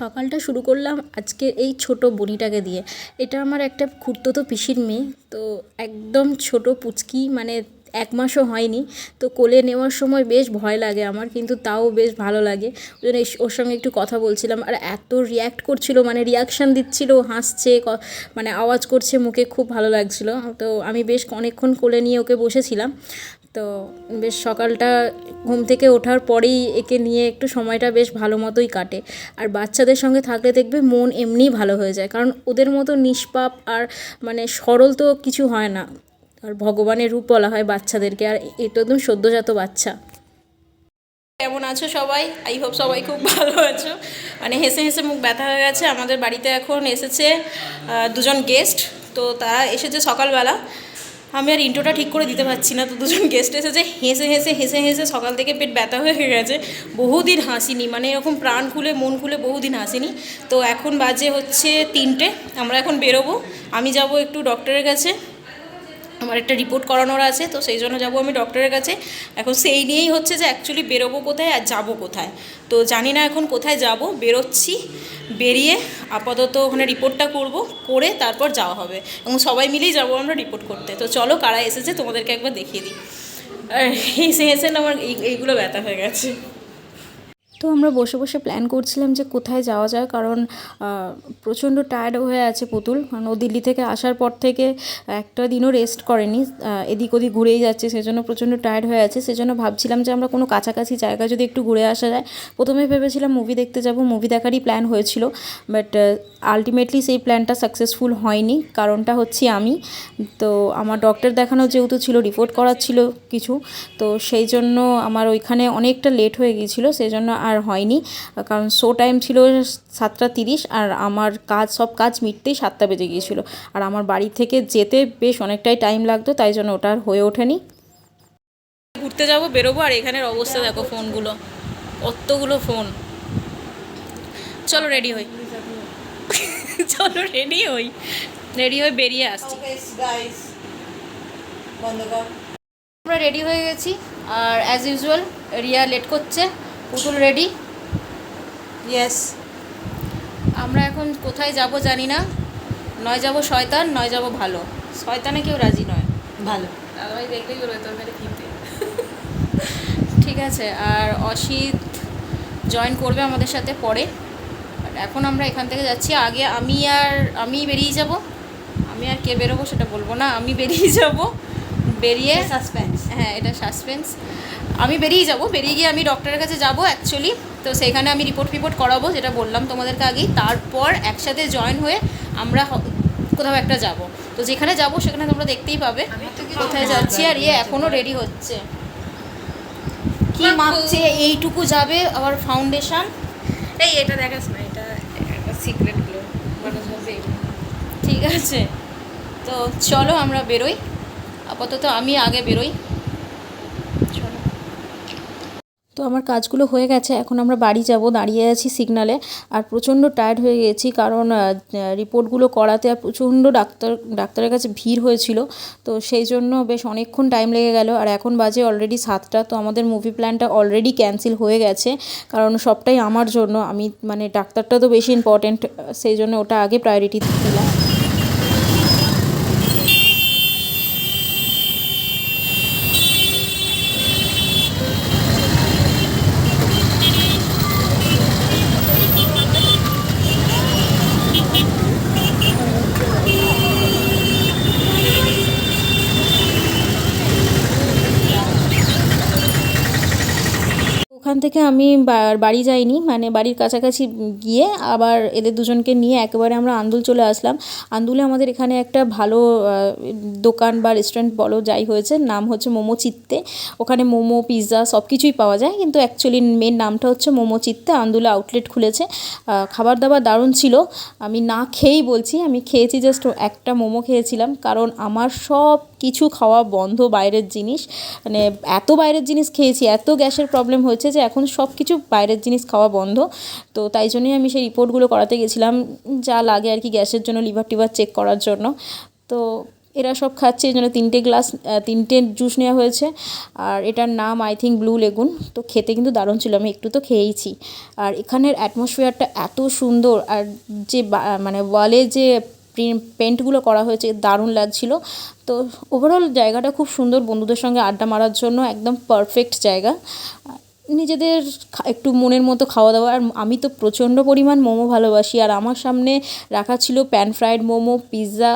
সকালটা শুরু করলাম আজকে এই ছোট বনিটাকে দিয়ে। এটা আমার একটা খুড়তুতো পিসির মেয়ে, তো একদম ছোট পুচকি, মানে 1 মাসও হয়নি। তো কোলে নেওয়ার সময় বেশ ভয় লাগে আমার, কিন্তু তাও বেশ ভালো লাগে। ওই জন্য ওর সঙ্গে একটু কথা বলছিলাম, আর এত রিয়্যাক্ট করছিল, মানে রিয়াকশান দিচ্ছিল, হাসছে, মানে আওয়াজ করছে মুখে, খুব ভালো লাগছিল। তো আমি বেশ অনেকক্ষণ কোলে নিয়ে ওকে বসেছিলাম। তো বেশ সকালটা ঘুম থেকে ওঠার পরেই একে নিয়ে একটু সময়টা বেশ ভালো মতোই কাটে। আর বাচ্চাদের সঙ্গে থাকলে দেখবে মন এমনিই ভালো হয়ে যায়, কারণ ওদের মতো নিষ্পাপ আর মানে সরল তো কিছু হয় না। আর ভগবানের রূপ বলা হয় বাচ্চাদেরকে, আর এটা একদম সদ্যজাত বাচ্চা। কেমন আছো সবাই? আই হোপ সবাই খুব ভালো আছো। মানে হেসে হেসে মুখ ব্যথা হয়ে গেছে। আমাদের বাড়িতে এখন এসেছে দুজন গেস্ট। তো তারা এসেছে সকালবেলা। আমি আর ইন্ট্রোটা ঠিক করে দিতে পারছি না। তো দুজন গেস্ট এসেছে, হেসে হেসে হেসে হেসে সকাল থেকে পেট ব্যথা হয়ে গেছে। বহুদিন হাসিনি, মানে এরকম প্রাণ খুলে মন খুলে বহুদিন হাসিনি। তো এখন বাজে হচ্ছে 3টে। আমরা এখন বেরোবো। আমি যাব একটু ডক্টরের কাছে, আমার একটা রিপোর্ট করানোর আছে, তো সেই জন্য যাবো আমি ডক্টরের কাছে। এখন সেই নিয়েই হচ্ছে যে অ্যাকচুয়ালি বেরোবো কোথায় আর যাবো কোথায়। তো জানি না এখন কোথায় যাব, বেরোচ্ছি। বেরিয়ে আপাতত ওখানে রিপোর্টটা করব, করে তারপর যাওয়া হবে, এবং সবাই মিলেই যাবো আমরা রিপোর্ট করতে। তো চলো, কারা এসেছে তোমাদেরকে একবার দেখিয়ে দিই। আর হেসে হেসে না আমার এইগুলো ব্যথা হয়ে গেছে। তো আমরা বসে বসে প্ল্যান করছিলাম যে কোথায় যাওয়া যায়, কারণ প্রচণ্ড টায়ার্ড হয়ে আছে পুতুল, কারণ ও দিল্লি থেকে আসার পর থেকে একটা দিনও রেস্ট করেনি, এদিক ওদিক ঘুরেই যাচ্ছে, সেজন্য প্রচণ্ড টায়ার্ড হয়ে আছে। সেজন্য ভাবছিলাম যে আমরা কোনো কাছাকাছি জায়গা যদি একটু ঘুরে আসা যায়। প্রথমে ভেবেছিলাম মুভি দেখতে যাব, মুভি দেখারই প্ল্যান হয়েছিল, বাট আলটিমেটলি সেই প্ল্যানটা সাকসেসফুল হয়নি। কারণটা হচ্ছে আমি তো আমার ডক্টর দেখানো যেহেতু ছিল, রিপোর্ট করার ছিল কিছু, তো সেই জন্য আমার ওইখানে অনেকটা লেট হয়ে গিয়েছিলো, সেই জন্য আর হয়নি। কারণ শো টাইম ছিল 7:30, আর আমার সব কাজ মিটতেই 7টা বেজে গিয়েছিলো, আর আমার বাড়ি থেকে যেতে বেশ অনেকটাই টাইম লাগতো, তাই জন্য ওটা আর হয়ে ওঠেনি। ঘুরতে যাব, বেরোবো, আর এখানের অবস্থা দেখো, ফোনগুলো, কতগুলো ফোন। চলো রেডি হই। চলো রেডি হয়ে বেরিয়ে আসছি। আমরা রেডি হয়ে গেছি, আর অ্যাজ ইউজুয়াল রিয়া লেট করছে, পুতুল রেডি। ইয়েস, আমরা এখন কোথায় যাব জানি না। নয় যাব শয়তান, নয় যাব ভালো। শয়তানে কেউ রাজি নয়, ভালো দাদাভাই দেখলেই বলবে তোর কাছে কিনতে। ঠিক আছে, আর অসিত জয়েন করবে আমাদের সাথে পরে। বাট এখন আমরা এখান থেকে যাচ্ছি। আগে আমি বেরিয়ে যাব। আমি আর কে বেরোবো সেটা বলবো না, আমি বেরিয়ে যাব। বেরিয়ে সাসপেন্স, হ্যাঁ এটা সাসপেন্স। আমি বেরিয়ে যাব, বেরিয়ে গিয়ে আমি ডক্টরের কাছে যাব অ্যাকচুয়ালি। তো সেখানে আমি রিপোর্ট করাবো, যেটা বললাম তোমাদেরকে আগেই। তারপর একসাথে জয়েন হয়ে আমরা কোথাও একটা যাব। তো যেখানে যাব সেখানে তোমরা দেখতেই পাবে কোথায় যাচ্ছি। আর এখনও রেডি হচ্ছে, কি মাপছে, এইটুকু যাবে। আবার ফাউন্ডেশন, এটা দেখাস না, এটা সিক্রেটগুলো মানুষ হবে। ঠিক আছে, তো চলো আমরা বেরোই। আপাতত আমি আগে বেরোই। তো আমার কাজগুলো হয়ে গেছে, এখন আমরা বাড়ি যাব। দাঁড়িয়ে আছি সিগনালে, আর প্রচণ্ড টায়ার্ড হয়ে গেছি, কারণ রিপোর্টগুলো করাতে আর প্রচণ্ড ডাক্তারের কাছে ভিড় হয়েছিল। তো সেই জন্য বেশ অনেকক্ষণ টাইম লেগে গেল। আর এখন বাজে অলরেডি 7টা। তো আমাদের মুভি প্ল্যানটা অলরেডি ক্যান্সেল হয়ে গেছে, কারণ সবটাই আমার জন্য। আমি মানে ডাক্তারটা তো বেশি ইম্পর্ট্যান্ট, সেই জন্য ওটা আগে প্রায়োরিটি দিলাম। ওখান থেকে আমি বাড়ি যাইনি, মানে বাড়ির কাছাকাছি গিয়ে আবার এদের দুজনকে নিয়ে একেবারে আমরা আন্দুল চলে আসলাম। আন্দুলে আমাদের এখানে একটা ভালো দোকান বা রেস্টুরেন্ট বলো যাই হয়েছে, নাম হচ্ছে মোমো চিত্তে। ওখানে মোমো, পিৎজা সব কিছুই পাওয়া যায়, কিন্তু অ্যাকচুয়ালি মেন নামটা হচ্ছে মোমো চিত্তে। আন্দুলে আউটলেট খুলেছে। খাবার দাবার দারুণ ছিল। আমি না খেয়েই বলছি, আমি খেয়েছি জাস্ট একটা মোমো খেয়েছিলাম, কারণ আমার সব কিছু খাওয়া বন্ধ বাইরের জিনিস। মানে এত বাইরের জিনিস খেয়েছি, এত গ্যাসের প্রবলেম হয়েছে যে এখন সব কিছু বাইরের জিনিস খাওয়া বন্ধ। তো তাই জন্যই আমি সেই রিপোর্টগুলো করাতে গেছিলাম, যা লাগে আর কি গ্যাসের জন্য, লিভার টিভার চেক করার জন্য। তো এরা সব খাচ্ছে, এই জন্য 3টে জুস নেওয়া হয়েছে। আর এটার নাম আই থিঙ্ক ব্লু লেগুন। তো খেতে কিন্তু দারুণ ছিল, আমি একটু তো খেয়েইছি। আর এখানের অ্যাটমসফিয়ারটা এত সুন্দর, আর যে মানে ওয়ালে যে পেন্টগুলো করা হয়েছে দারুণ লাগছিল। তো ওভারঅল জায়গাটা খুব সুন্দর, বন্ধুদের সঙ্গে আড্ডা মারার জন্য একদম পারফেক্ট জায়গা। নিজেদের একটু মনের মতো খাওয়া দাওয়া। আর আমি তো প্রচণ্ড পরিমাণ মোমো ভালোবাসি, আর আমার সামনে রাখা ছিল প্যান ফ্রাইড মোমো, পিৎজা,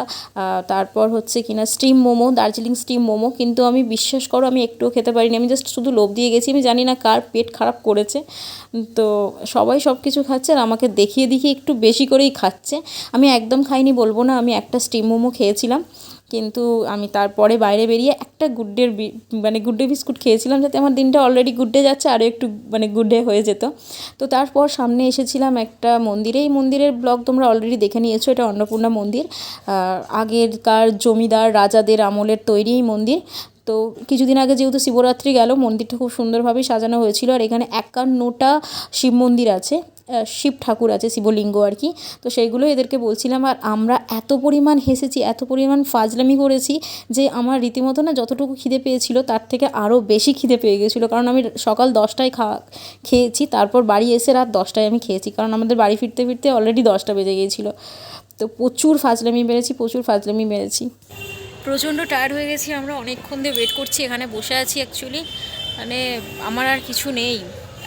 তারপর হচ্ছে কিনা স্টিম মোমো, দার্জিলিং স্টিম মোমো। কিন্তু আমি বিশ্বাস করো আমি একটুও খেতে পারিনি, আমি জাস্ট শুধু লোভ দিয়ে গেছি। আমি জানি না কার পেট খারাপ করেছে, তো সবাই সব কিছু খাচ্ছে আর আমাকে দেখিয়ে দেখিয়ে একটু বেশি করেই খাচ্ছে। আমি একদম খাইনি বলবো না, আমি একটা স্টিম মোমো খেয়েছিলাম। কিন্তু আমি তারপরে বাইরে বেরিয়ে একটা গুড ডে বিস্কুট খেয়েছিলাম, যাতে আমার দিনটা অলরেডি গুড ডে যাচ্ছে আরও একটু গুড ডে হয়ে যেত। তো তারপর সামনে এসেছিলাম একটা মন্দিরে। এই মন্দিরের ব্লগ তোমরা অলরেডি দেখে নিয়েছো, এটা অন্নপূর্ণা মন্দির। আগেরকার জমিদার রাজাদের আমলের তৈরি এই মন্দির। তো কিছুদিন আগে যেহেতু শিবরাত্রি গেল, মন্দিরটা খুব সুন্দরভাবেই সাজানো হয়েছিল। আর এখানে 51টা শিব মন্দির আছে, শিব ঠাকুর আছে, শিবলিঙ্গ আর কি। তো সেইগুলো এদেরকে বলছিলাম। আর আমরা এত পরিমাণ হেসেছি, এত পরিমাণ ফাজলামি করেছি যে আমার রীতিমতো না যতটুকু খিদে পেয়েছিল তার থেকে আরও বেশি খিদে পেয়ে গেছিলো। কারণ আমি সকাল 10টায় খেয়েছি, তারপর বাড়ি এসে রাত 10টায় আমি খেয়েছি, কারণ আমাদের বাড়ি ফিরতে ফিরতে অলরেডি 10টা বেজে গিয়েছিলো। তো প্রচুর ফাজলামি মেরেছি। প্রচণ্ড টায়ার্ড হয়ে গেছি আমরা, অনেকক্ষণ দিয়ে ওয়েট করছি, এখানে বসে আছি অ্যাকচুয়ালি। মানে আমার আর কিছু নেই,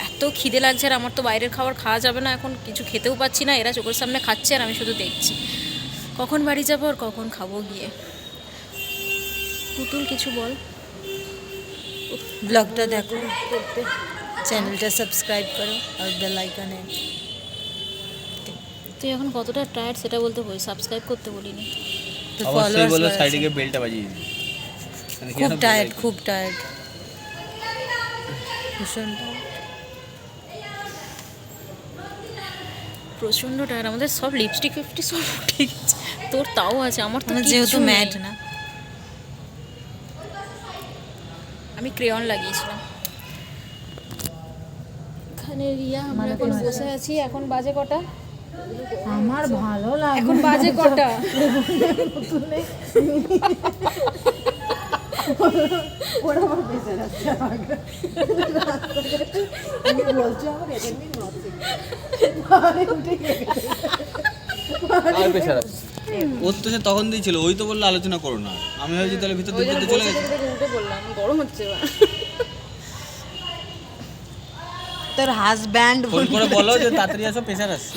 এত খিদে লাগছে। আর আমার তো বাইরের খাবার খাওয়া যাবে না এখন, কিছু খেতেও পাচ্ছি না। এরা চোখের সামনে খাচ্ছে আর আমি শুধু দেখছি, কখন বাড়ি যাবো আর কখন খাবো গিয়ে। পুতুল কিছু বল। ব্লগটা দেখো, চ্যানেলটা সাবস্ক্রাইব করো আর বেল আইকনে। তুই এখন কতটা টায়ার্ড সেটা বলতে বলি, সাবস্ক্রাইব করতে বলিনি। তো অবশ্যই বলো, সাইডে গিয়ে বেলটা বাজিয়ে দিই। খুব টায়ার্ড ভীষণ প্রচণ্ড টায়ার্ড, আমাদের সব লিপস্টিক সব উঠে গেছে। তোর তাও আছে, আমার তো যেহেতু ম্যাট না। আমি ক্রেয়ন লাগিয়েছিলাম। এখানে রিয়া, আমরা এখন বসে আছি। এখন বাজে কটা? আমার ভালো লাগে। এখন বাজে কটা? ওরা আমার বেঁচে যাচ্ছে আমি বলছি আমার এদের নিয়ে আর পেছার ওর তো সে তখন দিয়েছিল, ওই তো বললো আলোচনা করো না। আমি ভাবছি তাহলে ভিতর দিকে চলে গেছে। উঠে বললাম গরম হচ্ছে। তোর হাজব্যান্ড ফোন করে বলো যে তাড়াতাড়ি আসো, প্রেশার আসছে।